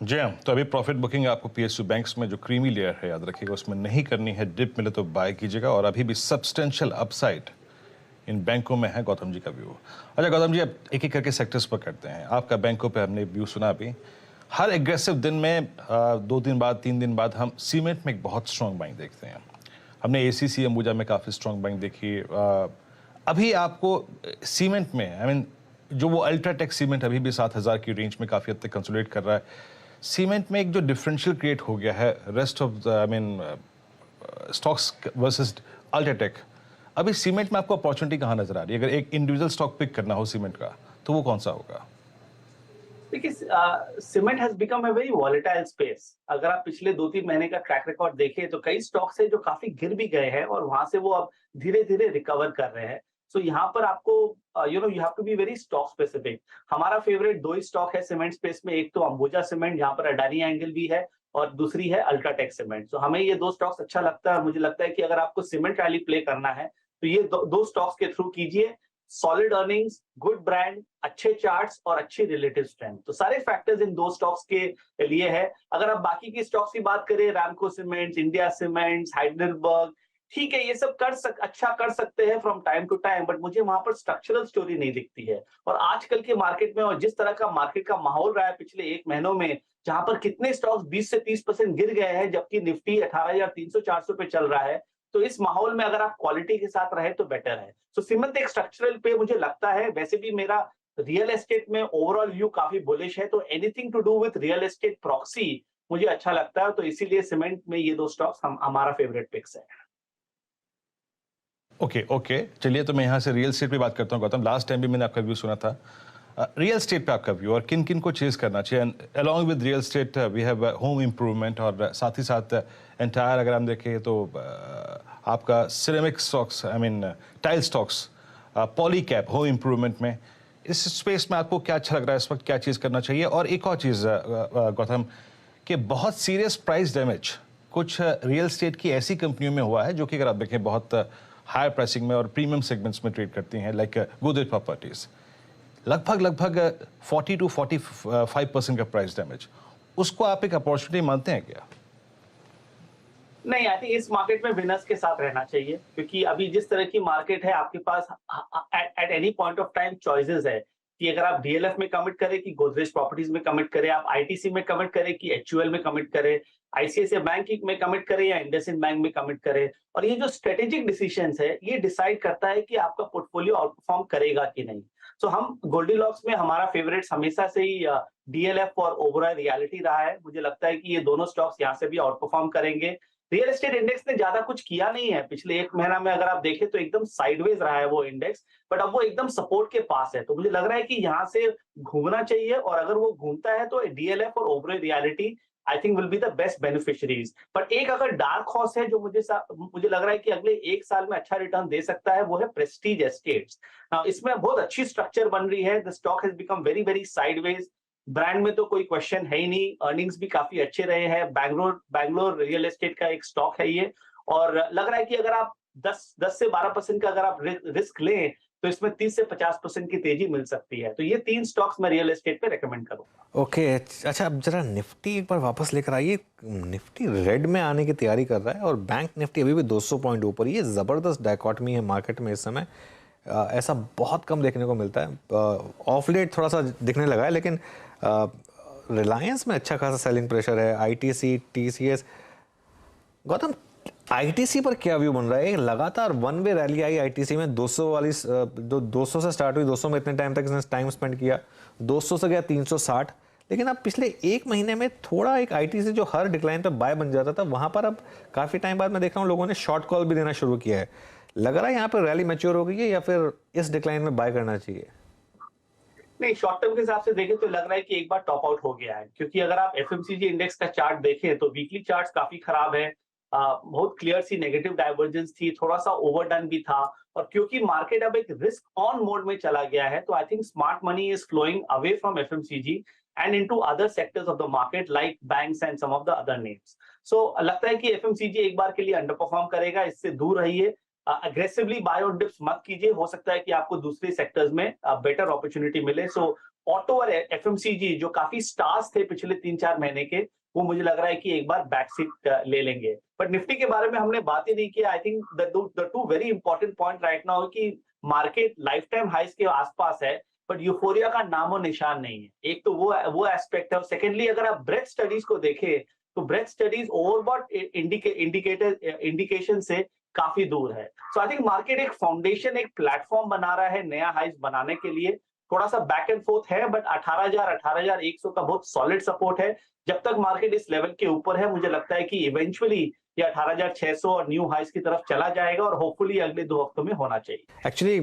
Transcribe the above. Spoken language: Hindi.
जी हाँ, तो अभी प्रॉफिट बुकिंग आपको पीएसयू बैंक्स में जो क्रीमी लेयर है याद रखिएगा उसमें नहीं करनी है। डिप मिले तो बाय कीजिएगा और अभी भी सब्सटेंशियल अपसाइड इन बैंकों में है। गौतम जी का व्यू। अच्छा गौतम जी, अब एक एक करके सेक्टर्स पर करते हैं। आपका बैंकों पे हमने व्यू सुना अभी। हर एग्रेसिव दिन में 2 दिन बाद 3 दिन बाद हम सीमेंट में एक बहुत स्ट्रॉन्ग बाइंग देखते हैं। हमने एसीसी अंबुजा में काफ़ी स्ट्रॉन्ग बाइंग देखी। अभी आपको सीमेंट में आई मीन जो वो अल्ट्राटेक सीमेंट अभी भी 7,000 की रेंज में काफ़ी हद तक कंसोलिडेट कर रहा है। सीमेंट में एक जो डिफरेंशियल क्रिएट हो गया है rest of the I mean stocks versus UltraTech, अभी सीमेंट में आपको अपॉर्चुनिटी कहाँ नजर आ रही है? अगर एक इंडिविजुअल स्टॉक पिक करना हो सीमेंट का तो वो कौन सा होगा? देखिए, cement has become a very volatile space. अगर आप पिछले 2-3 महीने का ट्रैक रिकॉर्ड देखें तो कई स्टॉक्स है जो काफी गिर भी गए हैं और वहां से वो अब धीरे धीरे रिकवर कर रहे हैं। सो यहाँ पर आपको you have to be very stock specific. हमारा फेवरेट दो ही स्टॉक है सीमेंट स्पेस में, एक तो अंबुजा सीमेंट जहाँ पर अडानी एंगल भी है और दूसरी है अल्ट्राटेक सीमेंट। सो हमें ये दो स्टॉक्स अच्छा लगता है और मुझे लगता है कि अगर आपको सीमेंट रैली प्ले करना है तो ये दो स्टॉक्स के थ्रू कीजिए। सॉलिड अर्निंग्स, गुड ब्रांड, अच्छे चार्ट्स और अच्छी रिलेटिव स्ट्रेंथ, तो सारे फैक्टर्स इन दो स्टॉक्स के लिए है। अगर आप बाकी की स्टॉक्स की बात करें, Ramco cements, India cements, Heidelberg, ठीक है, ये सब अच्छा कर सकते हैं from time to time, but मुझे वहां पर स्ट्रक्चरल स्टोरी नहीं दिखती है। और आजकल के मार्केट में और जिस तरह का मार्केट का माहौल रहा है पिछले 1 महीनों में, जहां पर कितने स्टॉक्स 20 से 30% गिर गए हैं जबकि निफ्टी 18,300-400 पे चल रहा है, तो इस माहौल में अगर आप क्वालिटी के साथ रहे तो बेटर है। सो सीमेंट एक स्ट्रक्चरल पे मुझे लगता है। वैसे भी मेरा रियल एस्टेट में ओवरऑल व्यू काफी बुलिश है, तो anything to do with real estate proxy मुझे अच्छा लगता है, तो इसीलिए सीमेंट में ये दो स्टॉक्स हमारा फेवरेट पिक्स है। ओके ओके, चलिए तो मैं यहाँ से रियल एस्टेट पे बात करता हूँ। गौतम, लास्ट टाइम भी मैंने आपका व्यू सुना था। रियल एस्टेट पे आपका व्यू और किन किन को चेज करना चाहिए? Along with real estate we have home improvement और साथ ही साथ एंटायर अगर हम देखें तो आपका ceramic stocks I mean tile stocks, poly cap, home improvement में। इस स्पेस में आपको क्या अच्छा लग रहा है इस वक्त? क्या चीज़ करना चाहिए? और एक और चीज़ गौतम, कि बहुत सीरियस प्राइस डैमेज कुछ रियल एस्टेट की ऐसी कंपनियों में हुआ है जो कि अगर आप देखें बहुत हायर प्राइसिंग में और प्रीमियम सेगमेंट्स में ट्रेड करती हैं, लाइक गोदरेज प्रॉपर्टीज। लगभग 40 to 45% का प्राइस डैमेज, उसको आप एक अपॉर्चुनिटी मानते हैं क्या? नहीं, आई थिंक इस मार्केट में विनर्स के साथ रहना चाहिए, क्योंकि अभी जिस तरह की मार्केट है आपके पास at any point of time choices है कि अगर आप डीएलएफ में कमिट करें कि गोदरेज प्रॉपर्टीज में कमिट करें, आप आईटीसी में कमिट करें कि एचयूएल में कमिट करें, आईसीआईसीआई बैंक में कमिट करें या इंडसइंड बैंक में कमिट करें। और ये जो स्ट्रेटेजिक डिसीजंस है ये डिसाइड करता है कि आपका पोर्टफोलियो आउटपरफॉर्म करेगा कि नहीं। सो हम गोल्डीलॉक्स में हमारा फेवरेट्स हमेशा से ही डीएलएफ और ओबरॉय रियलिटी रहा है। मुझे लगता है कि ये दोनों स्टॉक्स यहाँ से भी आउटपरफॉर्म करेंगे। रियल एस्टेट इंडेक्स ने ज्यादा कुछ किया नहीं है पिछले 1 महीना में, अगर आप देखें तो एकदम साइडवेज रहा है वो इंडेक्स, बट अब वो एकदम सपोर्ट के पास है। तो मुझे लग रहा है कि यहाँ से घूमना चाहिए और अगर वो घूमता है तो डीएलएफ और Oberoi reality I think will be the best beneficiaries. But एक अगर डार्क हॉर्स है जो मुझे लग रहा है कि अगले 1 साल में अच्छा रिटर्न दे सकता है, वो है प्रेस्टीज एस्टेट्स। इसमें बहुत अच्छी स्ट्रक्चर बन रही है। The stock has become very very sideways. Brand में तो कोई क्वेश्चन है ही नहीं, अर्निंग्स भी काफी अच्छे रहे हैं। बैंगलोर रियल एस्टेट का एक स्टॉक है ये, और लग रहा है कि अगर आप 10 से 12% का अगर आप रिस्क लें तो इसमें 30 से 50% की तेजी मिल सकती है। तो ये 3 स्टॉक्स मैं रियल एस्टेट पे रेकमेंड करूंगा। ओके, अच्छा अब जरा निफ्टी एक बार वापस लेकर आइए। निफ्टी रेड में आने की तैयारी कर रहा है और बैंक निफ्टी अभी भी 200 पॉइंट ऊपर। ये ज़बरदस्त डायकॉटमी है मार्केट में इस समय। ऐसा बहुत कम देखने को मिलता है। ऑफ लेट थोड़ा सा दिखने लगा है, लेकिन रिलायंस में अच्छा खासा सेलिंग प्रेशर है। ITC, TCS. गौतम, आईटीसी पर क्या व्यू बन रहा है? लगातार वन वे रैली आई आईटीसी में। 200 वाली 200 से स्टार्ट हुई, 200 में इतने टाइम तक इसने टाइम स्पेंड किया, 200 से गया 360। लेकिन अब पिछले 1 महीने में थोड़ा एक आईटीसी जो हर डिक्लाइन पे बाय बन जाता था, वहां पर अब काफी टाइम बाद मैं देख रहा हूँ लोगों ने शॉर्ट कॉल भी देना शुरू किया है। लग रहा है यहाँ पर रैली मैच्योर हो गई है या फिर इस डिक्लाइन में बाय करना चाहिए? नहीं, शॉर्ट टर्म के हिसाब से देखें तो लग रहा है कि एक बार टॉप आउट हो गया है, क्योंकि अगर आप एफएमसीजी इंडेक्स का चार्ट देखें तो वीकली चार्ट्स काफी खराब है। बहुत क्लियर सी नेगेटिव डाइवर्जेंस थी, थोड़ा सा ओवरडन भी था। और क्योंकि मार्केट अब एक रिस्क ऑन मोड में चला गया है, तो I think smart money is flowing away from FMCG and into other sectors of the market like banks and some of the other names. So लगता है कि एफएमसीजी एक बार के लिए अंडर परफॉर्म करेगा, इससे दूर रहिए। अग्रेसिवली बाय ऑन डिप्स मत कीजिए, हो सकता है कि आपको दूसरे सेक्टर्स में बेटर अपॉर्चुनिटी मिले। सो ऑटो और एफएमसीजी जो काफी स्टार्स थे पिछले 3-4 महीने के, वो मुझे लग रहा है कि एक बार बैक सीट ले लेंगे। बट निफ्टी के बारे में हमने बात ही नहीं किया। I think the two very important point right now कि मार्केट लाइफ टाइम हाइस के आसपास है, बट यूफोरिया का नामो निशान नहीं है। एक तो वो एस्पेक्ट है, और सेकेंडली अगर आप ब्रेथ स्टडीज को देखें तो ब्रेथ स्टडीज ओवरबॉट इंडिकेशन से काफी दूर है। सो आई थिंक मार्केट एक फाउंडेशन, एक प्लेटफॉर्म बना रहा है नया हाइस बनाने के लिए। थोड़ा सा बैक एंड फोर्थ है, बट 18,100 का बहुत सॉलिड सपोर्ट है। जब तक मार्केट इस लेवल के ऊपर है, मुझे लगता है कि इवेंचुअली ये 18,600 और न्यू हाइस की तरफ चला जाएगा, और होपफुली अगले 2 हफ्तों में होना चाहिए। एक्चुअली